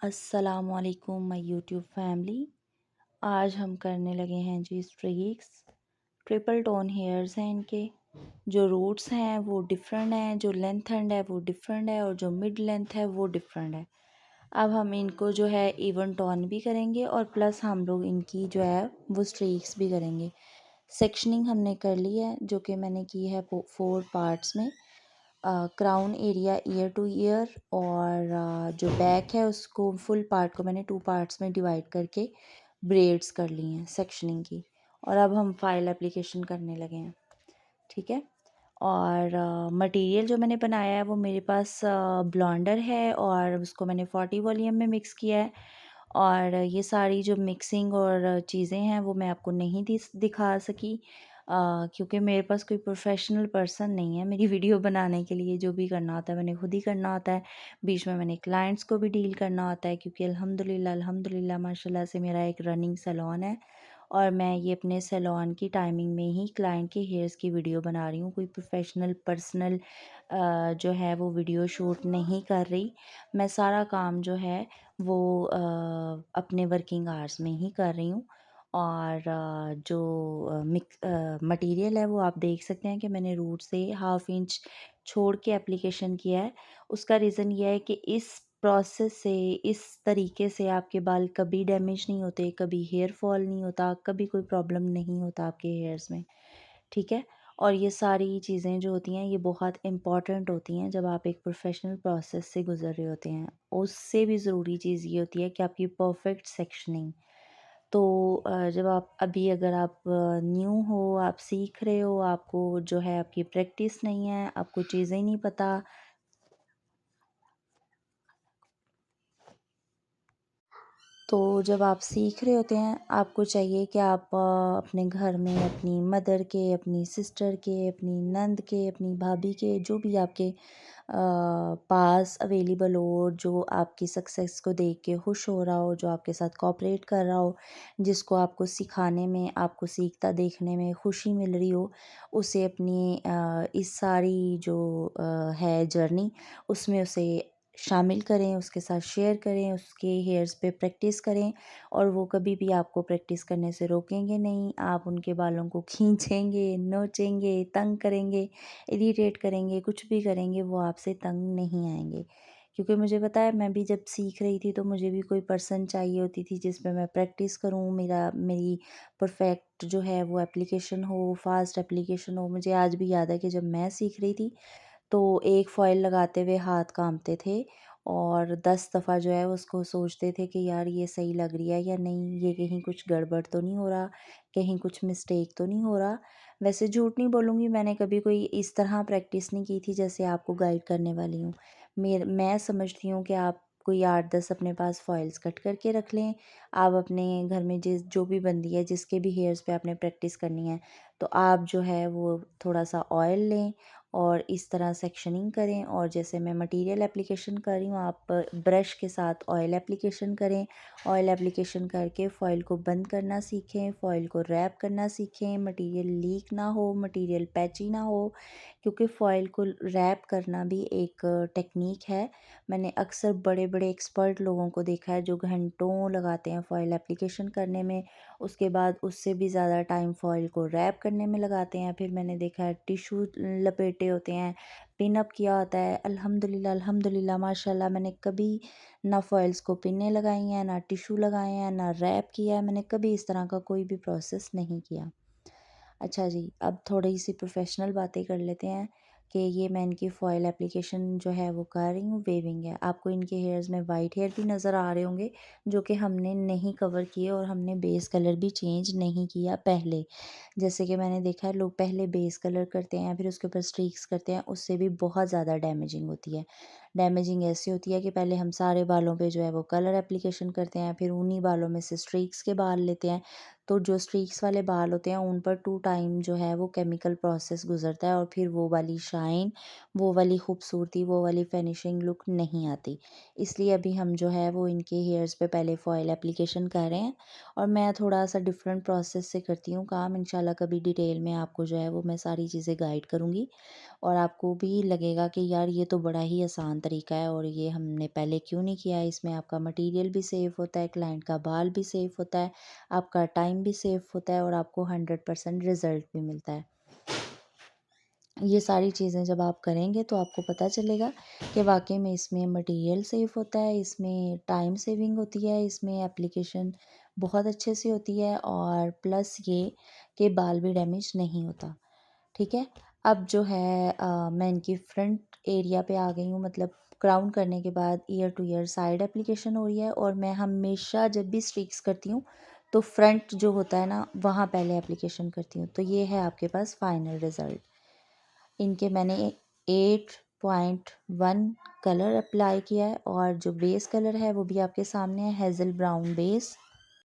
अस्सलामुअलैकुम my YouTube family. आज हम करने लगे हैं जी स्ट्रीक्स। ट्रिपल टोन हेयर्स हैं इनके। जो रूट्स हैं वो डिफरेंट हैं, जो लेंथ एंड है वो डिफरेंट है और जो मिड लेंथ है वो डिफरेंट है। अब हम इनको जो है इवन टोन भी करेंगे और प्लस हम लोग इनकी जो है वो स्ट्रीक्स भी करेंगे। सेक्शनिंग हमने कर ली है जो कि मैंने की है 4 पार्ट्स में। Crown area year two year और जो बैक है उसको फुल पार्ट को मैंने 2 पार्ट्स में डिवाइड करके ब्रेड्स कर ली हैं सेक्शनिंग की। और अब हम फाइल एप्लीकेशन करने लगे हैं। ठीक है। और मटेरियल जो मैंने बनाया है वो मेरे पास ब्लॉन्डर है और उसको मैंने 40 वॉल्यूम में मिक्स किया है। और ये सारी जो मिक्सिंग और चीज़ें हैं वो मैं आपको नहीं दिखा सकी, क्योंकि मेरे पास कोई प्रोफेशनल पर्सन नहीं है मेरी वीडियो बनाने के लिए। जो भी करना होता है मैंने खुद ही करना होता है। बीच में मैंने क्लाइंट्स को भी डील करना होता है, क्योंकि अल्हम्दुलिल्लाह अल्हम्दुलिल्लाह माशाल्लाह से मेरा एक रनिंग सैलून है और मैं ये अपने सैलून की टाइमिंग में ही क्लाइंट के हेयर्स की वीडियो बना रही हूँ। कोई प्रोफेशनल पर्सनल जो है वो वीडियो शूट नहीं कर रही। मैं सारा काम जो है वो अपने वर्किंग आवर्स में ही कर रही हूँ। और जो मटेरियल है वो आप देख सकते हैं कि मैंने रूट से हाफ इंच छोड़ के एप्लीकेशन किया है। उसका रीज़न ये है कि इस प्रोसेस से, इस तरीके से आपके बाल कभी डैमेज नहीं होते, कभी हेयर फॉल नहीं होता, कभी कोई प्रॉब्लम नहीं होता आपके हेयर्स में। ठीक है। और ये सारी चीज़ें जो होती हैं ये बहुत इम्पॉर्टेंट होती हैं जब आप एक प्रोफेशनल प्रोसेस से गुज़र रहे होते हैं। उससे भी ज़रूरी चीज़ ये होती है कि आपकी परफेक्ट सेक्शनिंग। तो जब आप अभी अगर आप न्यू हो, आप सीख रहे हो, आपको जो है आपकी प्रैक्टिस नहीं है, आपको चीज़ें नहीं पता, तो जब आप सीख रहे होते हैं आपको चाहिए कि आप अपने घर में अपनी मदर के, अपनी सिस्टर के, अपनी नंद के, अपनी भाभी के, जो भी आपके पास अवेलेबल हो, जो आपकी सक्सेस को देख के खुश हो रहा हो, जो आपके साथ कोऑपरेट कर रहा हो, जिसको आपको सिखाने में, आपको सीखता देखने में खुशी मिल रही हो, उसे अपनी इस सारी जो है जर्नी उसमें उसे शामिल करें, उसके साथ शेयर करें, उसके हेयर्स पे प्रैक्टिस करें। और वो कभी भी आपको प्रैक्टिस करने से रोकेंगे नहीं। आप उनके बालों को खींचेंगे, नोचेंगे, तंग करेंगे, इरिटेट करेंगे, कुछ भी करेंगे, वो आपसे तंग नहीं आएँगे। क्योंकि मुझे पता है मैं भी जब सीख रही थी तो मुझे भी कोई पर्सन चाहिए होती थी जिस पे मैं प्रैक्टिस करूँ, मेरी परफेक्ट जो है वो एप्लीकेशन हो, फास्ट एप्लीकेशन हो। मुझे आज भी याद है कि जब मैं सीख रही थी तो एक फ़ॉइल लगाते हुए हाथ काँपते थे और 10 दफ़ा जो है उसको सोचते थे कि यार ये सही लग रही है या नहीं, ये कहीं कुछ गड़बड़ तो नहीं हो रहा, कहीं कुछ मिस्टेक तो नहीं हो रहा। वैसे झूठ नहीं बोलूँगी, मैंने कभी कोई इस तरह प्रैक्टिस नहीं की थी जैसे आपको गाइड करने वाली हूँ। मैं समझती हूँ कि आप कोई 8-10 अपने पास फ़ॉइल्स कट करके रख लें। आप अपने घर में जो भी बंदी है जिसके भी हेयर्स पे आपने प्रैक्टिस करनी है, तो आप जो है वो थोड़ा-सा ऑयल लें और इस तरह सेक्शनिंग करें। और जैसे मैं मटेरियल एप्लीकेशन कर रही हूँ, आप ब्रश के साथ ऑयल एप्लीकेशन करें। ऑयल एप्लीकेशन करके फ़ॉइल को बंद करना सीखें, फ़ॉइल को रैप करना सीखें, मटेरियल लीक ना हो, मटेरियल पैची ना हो, क्योंकि फ़ॉइल को रैप करना भी एक टेक्निक है। मैंने अक्सर बड़े-बड़े एक्सपर्ट लोगों को देखा है जो घंटों लगाते हैं फ़ॉइल एप्लीकेशन करने में, उसके बाद उससे भी ज़्यादा टाइम फ़ॉइल को रैप करने में लगाते हैं। फिर मैंने देखा है टिश्यू लपेटे होते हैं, पिन अप किया होता है। अल्हम्दुलिल्लाह अल्हम्दुलिल्लाह माशाल्लाह मैंने कभी ना फ़ॉइल्स को पिनें लगाई हैं, ना टिश्यू लगाए हैं, ना रैप किया है। मैंने कभी इस तरह का कोई भी प्रोसेस नहीं किया। अच्छा जी, अब थोड़ी-सी प्रोफ़ेशनल बातें कर लेते हैं कि ये मैं इनकी फ़ॉइल एप्लीकेशन जो है वो कर रही हूँ, वेविंग है। आपको इनके हेयर्स में वाइट हेयर भी नज़र आ रहे होंगे, जो कि हमने नहीं कवर किए और हमने बेस कलर भी चेंज नहीं किया पहले। जैसे कि मैंने देखा है लोग पहले बेस कलर करते हैं, फिर उसके ऊपर स्ट्रीक्स करते हैं, उससे भी बहुत ज़्यादा डैमेजिंग होती है। डैमेजिंग ऐसी होती है कि पहले हम सारे बालों पे जो है वो कलर एप्लीकेशन करते हैं, फिर उन्हीं बालों में से स्ट्रीक्स के बाल लेते हैं। तो जो स्ट्रीक्स वाले बाल होते हैं उन पर 2 टाइम जो है वो केमिकल प्रोसेस गुज़रता है और फिर वो वाली शाइन, वो वाली खूबसूरती, वो वाली फिनिशिंग लुक नहीं आती। इसलिए अभी हम जो है वो इनके हेयर्स पे पहले फ़ॉइल एप्लीकेशन कर रहे हैं और मैं थोड़ा-सा डिफरेंट प्रोसेस से करती हूँ काम। इंशाल्लाह कभी डिटेल में आपको जो है वो मैं सारी चीज़ें गाइड करूँगी और आपको भी लगेगा कि यार ये तो बड़ा ही आसान तरीका है और ये हमने पहले क्यों नहीं किया है। इसमें आपका मटेरियल भी सेव होता है, क्लाइंट का बाल भी सेव होता है, आपका टाइम भी सेव होता है और आपको 100% रिज़ल्ट भी मिलता है। ये सारी चीज़ें जब आप करेंगे तो आपको पता चलेगा कि वाक़ई में इसमें मटेरियल सेव होता है, इसमें टाइम सेविंग होती है, इसमें एप्लीकेशन बहुत अच्छे से होती है और प्लस ये कि बाल भी डैमेज नहीं होता। ठीक है? अब जो है मैं इनकी फ्रंट एरिया पे आ गई हूँ, मतलब क्राउन करने के बाद year two year side application हो रही है और मैं हमेशा जब भी स्ट्रीक्स करती हूँ तो फ्रंट जो होता है ना वहाँ पहले एप्लीकेशन करती हूँ। तो ये है आपके पास फाइनल रिज़ल्ट। इनके मैंने 8.1 कलर अप्लाई किया है और जो बेस कलर है वो भी आपके सामने है, हेज़ल ब्राउन बेस।